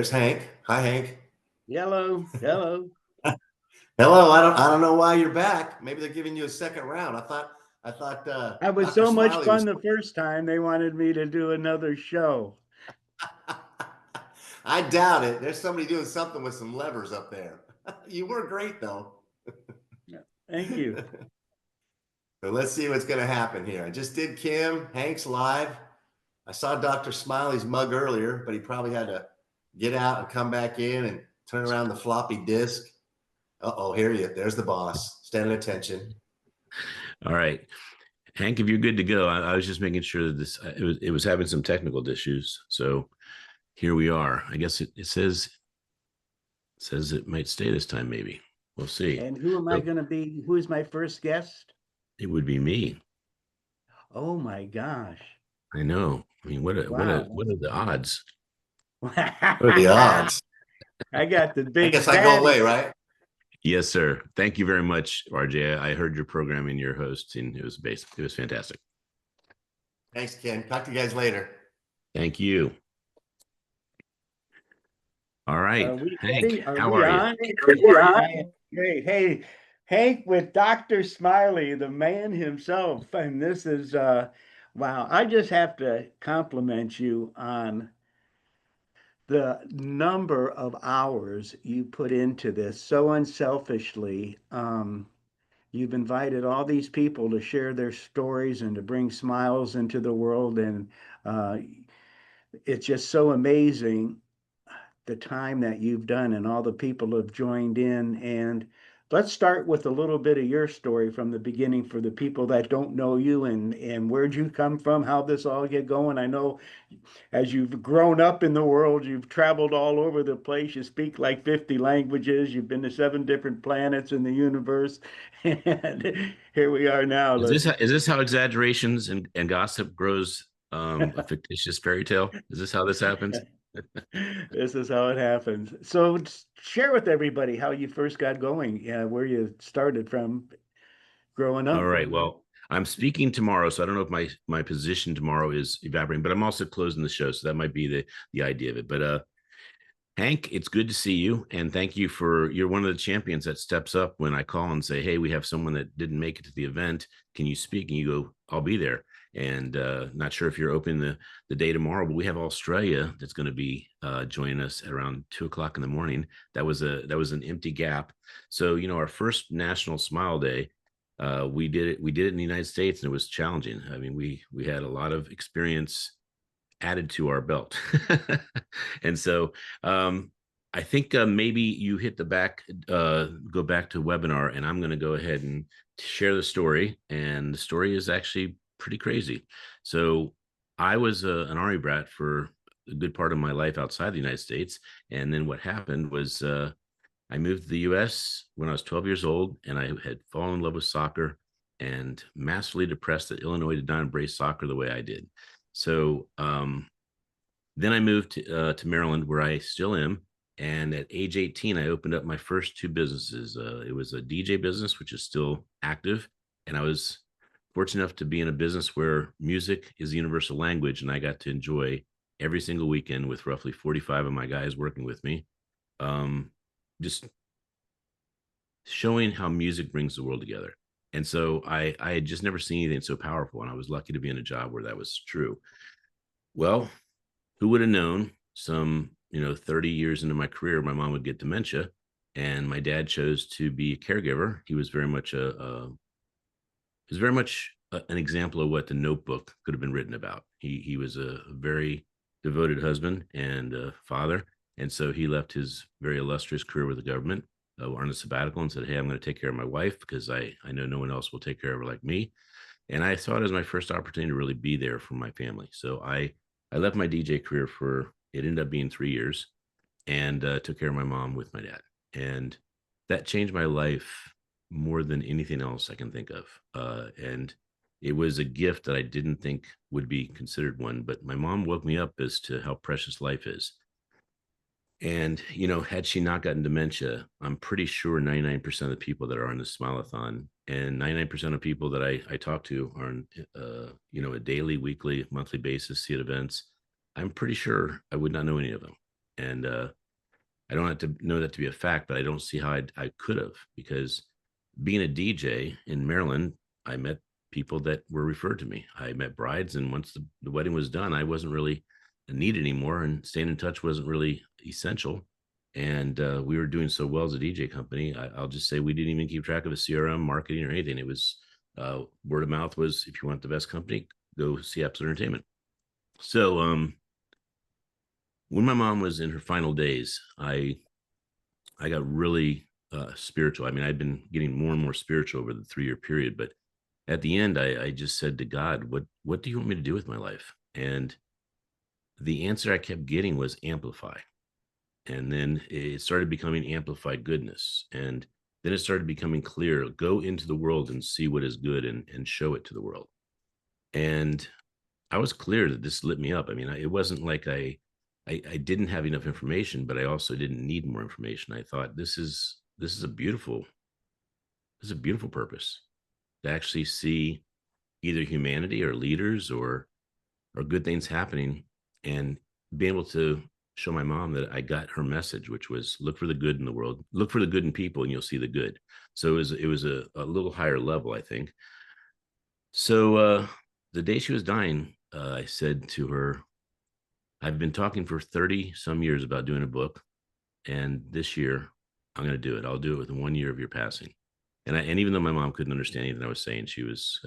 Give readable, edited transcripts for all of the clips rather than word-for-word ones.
There's Hank. Hi, Hank. Hello, hello. Hello. I don't know why you're back. Maybe they're giving you a second round. I thought I was Dr. so much Smiley fun was. the first time they wanted me to do another show. I doubt it. There's somebody doing something with some levers up there. You were great though. Yeah, thank you. So let's see what's going to happen here. I just did Kim. Hank's live. I saw Dr. Smiley's mug earlier, but he probably had to get out and come back in and turn around the floppy disk. Uh-oh, here you. There's the boss. Stand at attention. All right, Hank, if you're good to go, I was just making sure that it was having some technical issues. So here we are. I guess it says it might stay this time. Maybe we'll see. And who am I going to be? Who is my first guest? It would be me. Oh my gosh. I know. I mean, what are the odds? What are the odds? I got the I big guess I go away, right? Yes, sir. Thank you very much, RJ. I heard your program and your host, and it was fantastic. Thanks, Ken. Talk to you guys later. Thank you. All right, Hank, how are you? Hey, Hank with Dr. Smiley, the man himself. And this is wow, I just have to compliment you on the number of hours you put into this so unselfishly. You've invited all these people to share their stories and to bring smiles into the world. And uh, it's just so amazing the time that you've done and all the people have joined in. And let's start with a little bit of your story from the beginning for the people that don't know you and where'd you come from, how this all get going. I know as you've grown up in the world, you've traveled all over the place. You speak like 50 languages. You've been to 7 different planets in the universe. And here we are now. Is this how exaggerations and gossip grows a fictitious fairy tale? Is this how this happens? This is how it happens. So share with everybody how you first got going, where you started from growing All up. right. Well, I'm speaking tomorrow, so I don't know if my position tomorrow is evaporating, but I'm also closing the show, so that might be the idea of it. But Hank, it's good to see you, and thank you you're one of the champions that steps up when I call and say, "Hey, we have someone that didn't make it to the event. Can you speak?" And you go, "I'll be there." And not sure if you're open the day tomorrow, but we have Australia that's going to be joining us at around 2 o'clock in the morning. That was an empty gap. So our first National Smile Day, we did it in the United States, and it was challenging. I mean, we had a lot of experience added to our belt. And so I think maybe you hit the go back to webinar, and I'm going to go ahead and share the story. And the story is actually pretty crazy. So I was an Army brat for a good part of my life outside the United States. And then what happened was I moved to the US when I was 12 years old, and I had fallen in love with soccer and massively depressed that Illinois did not embrace soccer the way I did. So then I moved to Maryland, where I still am. And at age 18, I opened up my first 2 businesses. It was a DJ business, which is still active. And I was fortunate enough to be in a business where music is the universal language. And I got to enjoy every single weekend with roughly 45 of my guys working with me. Just showing how music brings the world together. And so I had just never seen anything so powerful. And I was lucky to be in a job where that was true. Well, who would have known some 30 years into my career, my mom would get dementia, and my dad chose to be a caregiver. He was very much an example of what the Notebook could have been written about. He was a very devoted husband and father, and so he left his very illustrious career with the government on a sabbatical and said, "Hey, I'm going to take care of my wife because I know no one else will take care of her like me." And I saw it as my first opportunity to really be there for my family. So I left my DJ career it ended up being 3 years, and took care of my mom with my dad. And that changed my life more than anything else I can think of. And it was a gift that I didn't think would be considered one, but my mom woke me up as to how precious life is. And, had she not gotten dementia, I'm pretty sure 99% of the people that are on the Smile-A-Thon and 99% of people that I talk to are on, a daily, weekly, monthly basis, see at events. I'm pretty sure I would not know any of them. And I don't have to know that to be a fact, but I don't see how I could have, because being a DJ in Maryland, I met people that were referred to me. I met brides, and once the wedding was done, I wasn't really needed anymore, and staying in touch wasn't really essential. And we were doing so well as a DJ company. I'll just say we didn't even keep track of a CRM, marketing, or anything. It was word of mouth was, if you want the best company, go see Absolute Entertainment. So when my mom was in her final days, I got really spiritual. I mean, I'd been getting more and more spiritual over the 3-year period, but at the end, I just said to God, what do you want me to do with my life? And the answer I kept getting was amplify. And then it started becoming amplified goodness. And then it started becoming clear, go into the world and see what is good, and show it to the world. And I was clear that this lit me up. I mean, it wasn't like I didn't have enough information, but I also didn't need more information. I thought this is a beautiful purpose, to actually see either humanity or leaders or good things happening, and be able to show my mom that I got her message, which was look for the good in the world, look for the good in people, and you'll see the good. So it was a little higher level, I think. So the day she was dying, I said to her, I've been talking for 30 some years about doing a book, and this year I'm going to do it. I'll do it within 1 year of your passing. And even though my mom couldn't understand anything I was saying, she was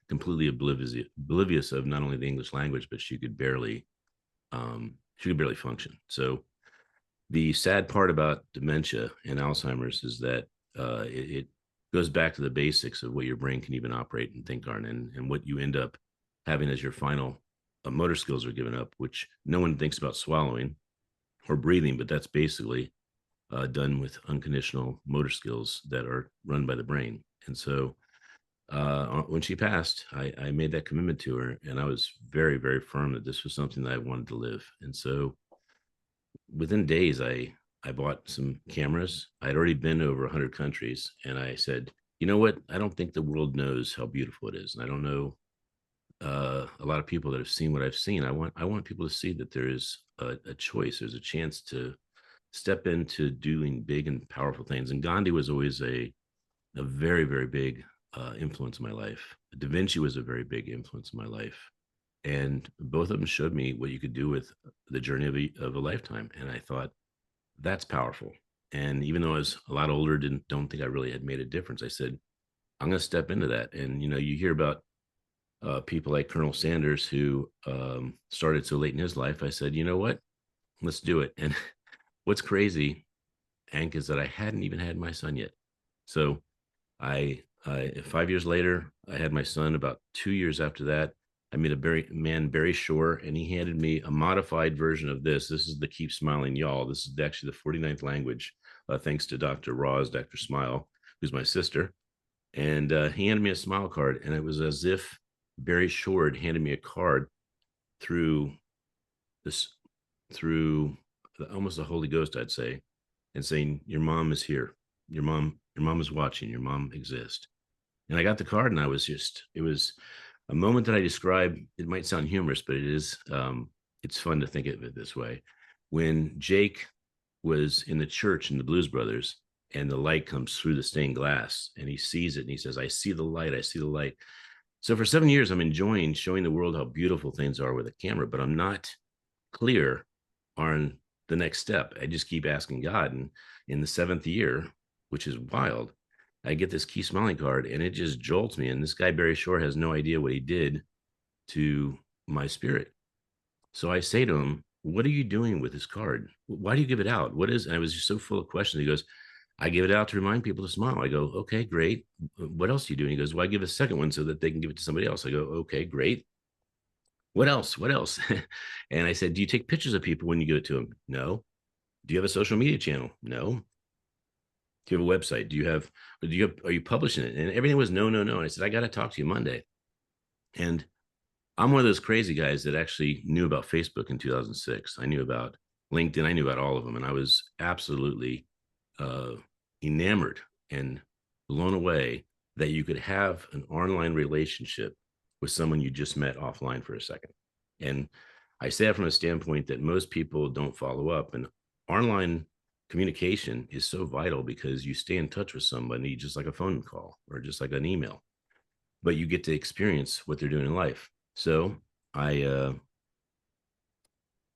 completely oblivious of not only the English language, but she could barely function. So the sad part about dementia and Alzheimer's is that it goes back to the basics of what your brain can even operate and think on, and what you end up having as your final motor skills are given up, which no one thinks about swallowing or breathing, but that's basically done with unconditional motor skills that are run by the brain. And so when she passed, I made that commitment to her, and I was very, very firm that this was something that I wanted to live. And so within days, I bought some cameras. I'd already been to over 100 countries, and I said, you know what? I don't think the world knows how beautiful it is, and I don't know a lot of people that have seen what I've seen. I want people to see that there is a choice. There's a chance to step into doing big and powerful things. And Gandhi was always a very, very big influence in my life. Da Vinci was a very big influence in my life. And both of them showed me what you could do with the journey of a lifetime. And I thought, that's powerful. And even though I was a lot older, don't think I really had made a difference, I said, I'm going to step into that. And, you hear about people like Colonel Sanders, who started so late in his life. I said, you know what? Let's do it. And what's crazy, Hank, is that I hadn't even had my son yet. So I 5 years later, I had my son. About 2 years after that, I met Barry Shore, and he handed me a modified version of this. This is the Keep Smiling Y'all. This is actually the 49th language, thanks to Dr. Smile, who's my sister. And he handed me a smile card, and it was as if Barry Shore had handed me a card through almost the Holy Ghost, I'd say, and saying, your mom is here. Your mom is watching. Your mom exists. And I got the card, and it was a moment that I describe. It might sound humorous, but it is, it's fun to think of it this way. When Jake was in the church in the Blues Brothers, and the light comes through the stained glass, and he sees it, and he says, I see the light. I see the light. So for 7 years, I'm enjoying showing the world how beautiful things are with a camera, but I'm not clear on the next step. I just keep asking God. And in the 7th year, which is wild, I get this Keep Smiling card, and it just jolts me. And this guy, Barry Shore, has no idea what he did to my spirit. So I say to him, what are you doing with this card? Why do you give it out? And I was just so full of questions. He goes, I give it out to remind people to smile. I go, okay, great. What else do you do? And he goes, well, I give a second one so that they can give it to somebody else. I go, okay, great. What else? And I said, do you take pictures of people when you give it to them? No. Do you have a social media channel? No. Do you have a website? Are you publishing it? And everything was no. And I said, I got to talk to you Monday. And I'm one of those crazy guys that actually knew about Facebook in 2006. I knew about LinkedIn. I knew about all of them. And I was absolutely enamored and blown away that you could have an online relationship with someone you just met offline for a second. And I say that from a standpoint that most people don't follow up, and online communication is so vital because you stay in touch with somebody just like a phone call or just like an email, but you get to experience what they're doing in life. So I uh,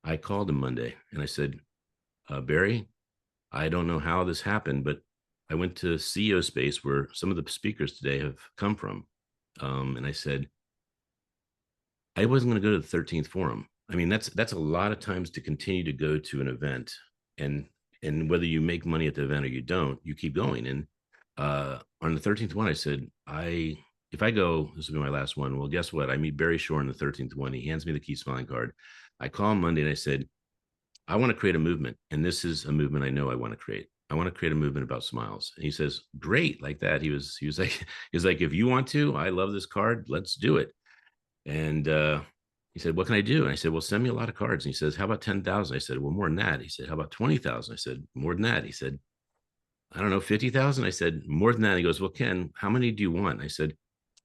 I called him Monday and I said, Barry, I don't know how this happened, but I went to CEO space where some of the speakers today have come from. And I said, I wasn't going to go to the 13th forum. I mean, that's a lot of times to continue to go to an event, and whether you make money at the event or you don't, you keep going. And on the 13th one, I said, if I go, this will be my last one. Well, guess what? I meet Barry Shore on the 13th one. He hands me the Keep Smiling card. I call him Monday and I said, I want to create a movement, and this is a movement I know I want to create. I want to create a movement about smiles. And he says, great, like that. He was like, if you want to, I love this card. Let's do it. And he said, what can I do? And I said, well, send me a lot of cards. And he says, how about 10,000? I said, well, more than that. He said, how about 20,000? I said, more than that. He said, I don't know, 50,000. I said, more than that. He goes, well, Ken, how many do you want? I said,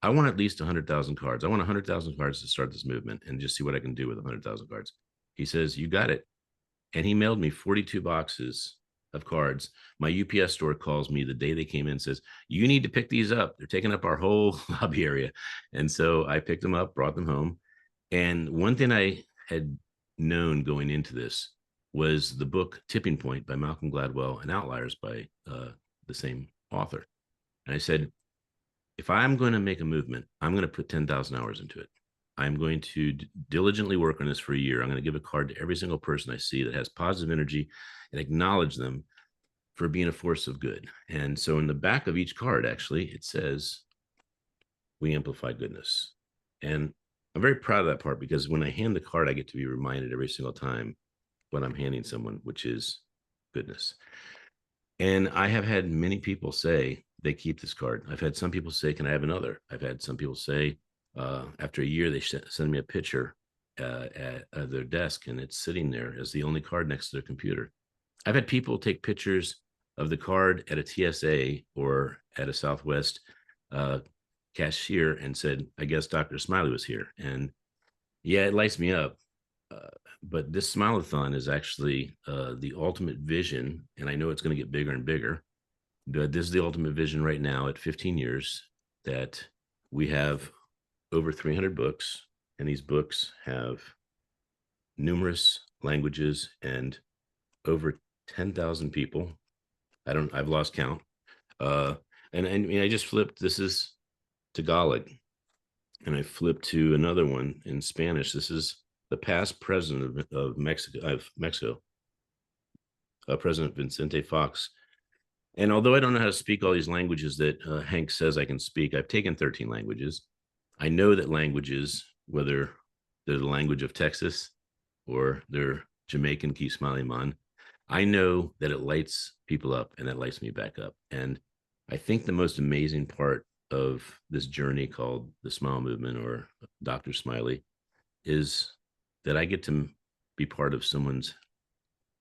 I want at least 100,000 cards. I want 100,000 cards to start this movement and just see what I can do with 100,000 cards. He says, you got it. And he mailed me 42 boxes of cards. My UPS store calls me the day they came in and says, you need to pick these up. They're taking up our whole lobby area. And so I picked them up, brought them home. And one thing I had known going into this was the book Tipping Point by Malcolm Gladwell and Outliers by the same author. And I said, if I'm going to make a movement, I'm going to put 10,000 hours into it. I'm going to diligently work on this for a year. I'm going to give a card to every single person I see that has positive energy and acknowledge them for being a force of good. And so in the back of each card, actually, it says, we amplify goodness. And I'm very proud of that part because when I hand the card, I get to be reminded every single time what I'm handing someone, which is goodness. And I have had many people say they keep this card. I've had some people say, can I have another? I've had some people say, after a year, they send me a picture at their desk and it's sitting there as the only card next to their computer. I've had people take pictures of the card at a TSA or at a Southwest cashier and said, I guess Dr. Smiley was here. And yeah, it lights me up. But this Smile-A-Thon is actually the ultimate vision. And I know it's going to get bigger and bigger. But this is the ultimate vision right now at 15 years that we have over 300 books. And these books have numerous languages and over 10,000 people. I've lost count. And I mean, I just flipped, this is Tagalog. And I flipped to another one in Spanish. This is the past president of Mexico, President Vicente Fox. And although I don't know how to speak all these languages that Hank says I can speak, I've taken 13 languages. I know that languages, whether they're the language of Texas or they're Jamaican Keep Smiling Man, I know that it lights people up and that lights me back up. And I think the most amazing part of this journey called the Smile Movement or Dr. Smiley is that I get to be part of someone's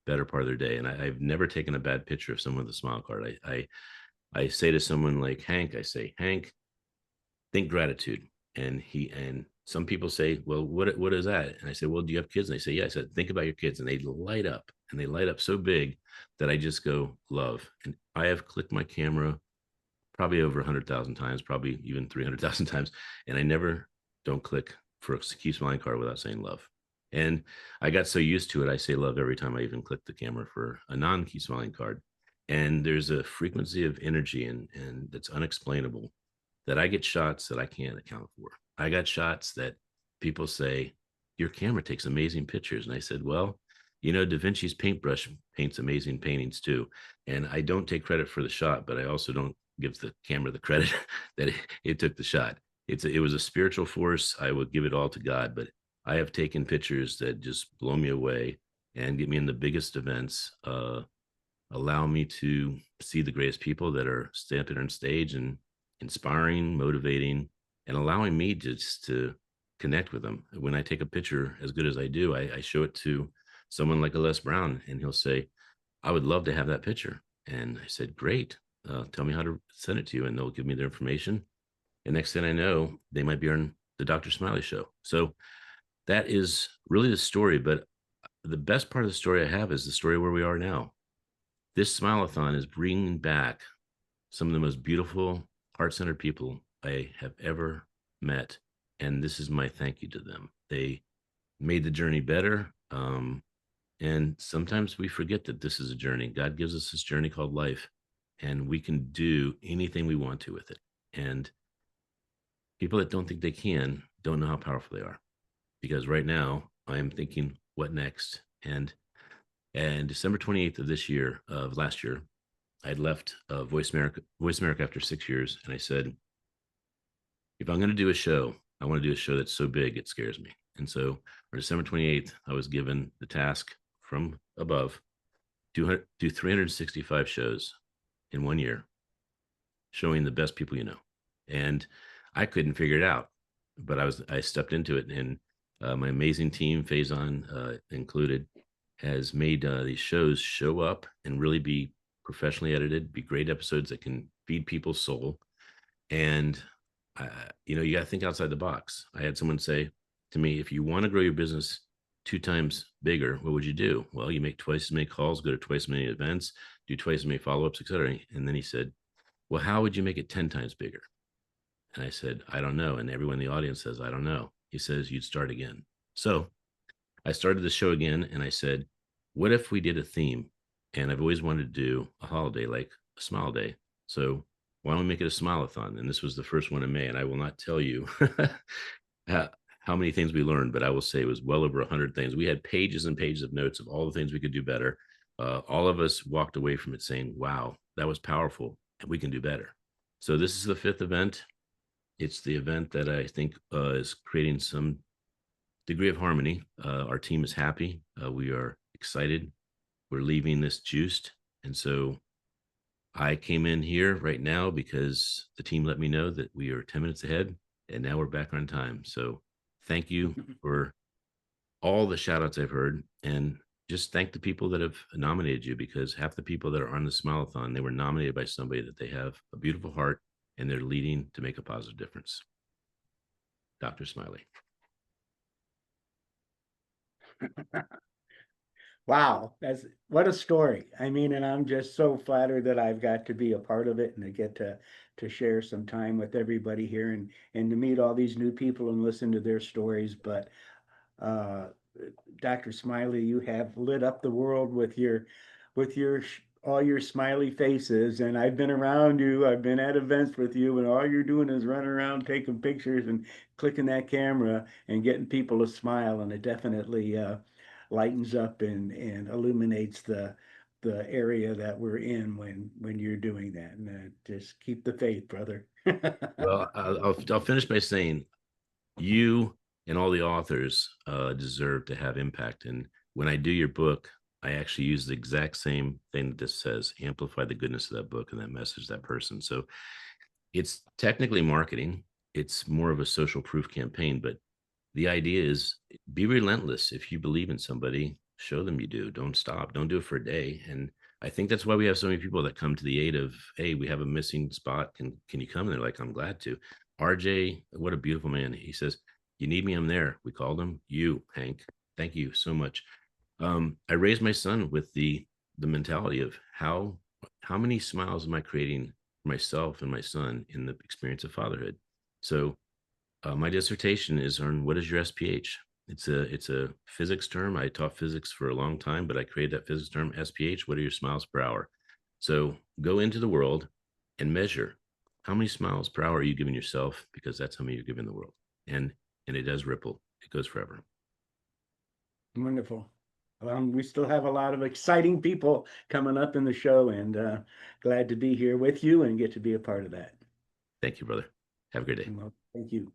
better part of their day. And I've never taken a bad picture of someone with a smile card. I say to someone like Hank, I say, Hank, think gratitude. And some people say, well, what is that? And I say, well, do you have kids? And they say, yeah. I said, think about your kids. And they light up, and they light up so big that I just go, love. And I have clicked my camera probably over 100,000 times, probably even 300,000 times. And I never don't click for a Keep Smiling card without saying love. And I got so used to it, I say love every time I even click the camera for a non-Keep Smiling card. And there's a frequency of energy and that's unexplainable that I get shots that I can't account for. I got shots that people say, your camera takes amazing pictures. And I said, well, you know, Da Vinci's paintbrush paints amazing paintings too. And I don't take credit for the shot, but I also don't give the camera the credit that it took the shot. It was a spiritual force. I would give it all to God, but I have taken pictures that just blow me away and get me in the biggest events, allow me to see the greatest people that are standing on stage and inspiring, motivating, and allowing me just to connect with them. When I take a picture as good as I do, I show it to someone like a Les Brown, and he'll say, I would love to have that picture. And I said, great, tell me how to send it to you. And they'll give me their information. And next thing I know, they might be on the Dr. Smiley show. So that is really the story. But the best part of the story I have is the story where we are now. This Smile-A-Thon is bringing back some of the most beautiful, heart-centered people I have ever met. And this is my thank you to them. They made the journey better. And sometimes we forget that this is a journey. God gives us this journey called life, and we can do anything we want to with it. And people that don't think they can don't know how powerful they are. Because right now I'm thinking, what next? And December 28th of last year, I had left Voice America after 6 years. And I said, if I'm going to do a show, I want to do a show that's so big, it scares me. And so on December 28th, I was given the task from above to do 365 shows in 1 year, showing the best people you know. And I couldn't figure it out, but I stepped into it, and my amazing team, Faison included, has made these shows show up and really be professionally edited, be great episodes that can feed people's soul. And you got to think outside the box. I had someone say to me, if you want to grow your business 2 times bigger, what would you do? Well, you make twice as many calls, go to twice as many events, do twice as many follow-ups, et cetera. And then he said, well, how would you make it 10 times bigger? And I said, I don't know. And everyone in the audience says, I don't know. He says, you'd start again. So I started the show again, and I said, what if we did a theme? And I've always wanted to do a holiday, like a Smile Day. So why don't we make it a Smile-A-Thon? And this was the first one in May. And I will not tell you how many things we learned, but I will say it was well over 100 things. We had pages and pages of notes of all the things we could do better. All of us walked away from it saying, wow, that was powerful, and we can do better. So this is the 5th event. It's the event that I think is creating some degree of harmony. Our team is happy. We are excited. We're leaving this juiced. And so I came in here right now because the team let me know that we are 10 minutes ahead, and now we're back on time. So thank you for all the shout outs I've heard, and just thank the people that have nominated you, because half the people that are on the Smile-A-Thon, they were nominated by somebody that they have a beautiful heart and they're leading to make a positive difference. Dr. Smiley. Wow, what a story. I mean, and I'm just so flattered that I've got to be a part of it and to get to share some time with everybody here and to meet all these new people and listen to their stories. But Dr. Smiley, you have lit up the world with your all your smiley faces, and I've been around you, I've been at events with you, and all you're doing is running around taking pictures and clicking that camera and getting people to smile, and it definitely lightens up and illuminates the area that we're in when you're doing that. And just keep the faith, brother. Well, I'll finish by saying you and all the authors deserve to have impact. And when I do your book, I actually use the exact same thing that this says: amplify the goodness of that book and that message, that person. So it's technically marketing. It's more of a social proof campaign, but the idea is be relentless. If you believe in somebody, show them you do. Don't stop. Don't do it for a day. And I think that's why we have so many people that come to the aid of, hey, we have a missing spot. Can you come? And they're like, I'm glad to. RJ, what a beautiful man. He says, you need me, I'm there. We called him. You, Hank. Thank you so much. I raised my son with the mentality of how many smiles am I creating for myself and my son in the experience of fatherhood. So my dissertation is on what is your SPH. It's a physics term. I taught physics for a long time, but I created that physics term, SPH. What are your smiles per hour? So go into the world and measure how many smiles per hour are you giving yourself, because that's how many you're giving the world. And it does ripple. It goes forever. Wonderful. We still have a lot of exciting people coming up in the show, and glad to be here with you and get to be a part of that. Thank you, brother. Have a great day. Well, thank you.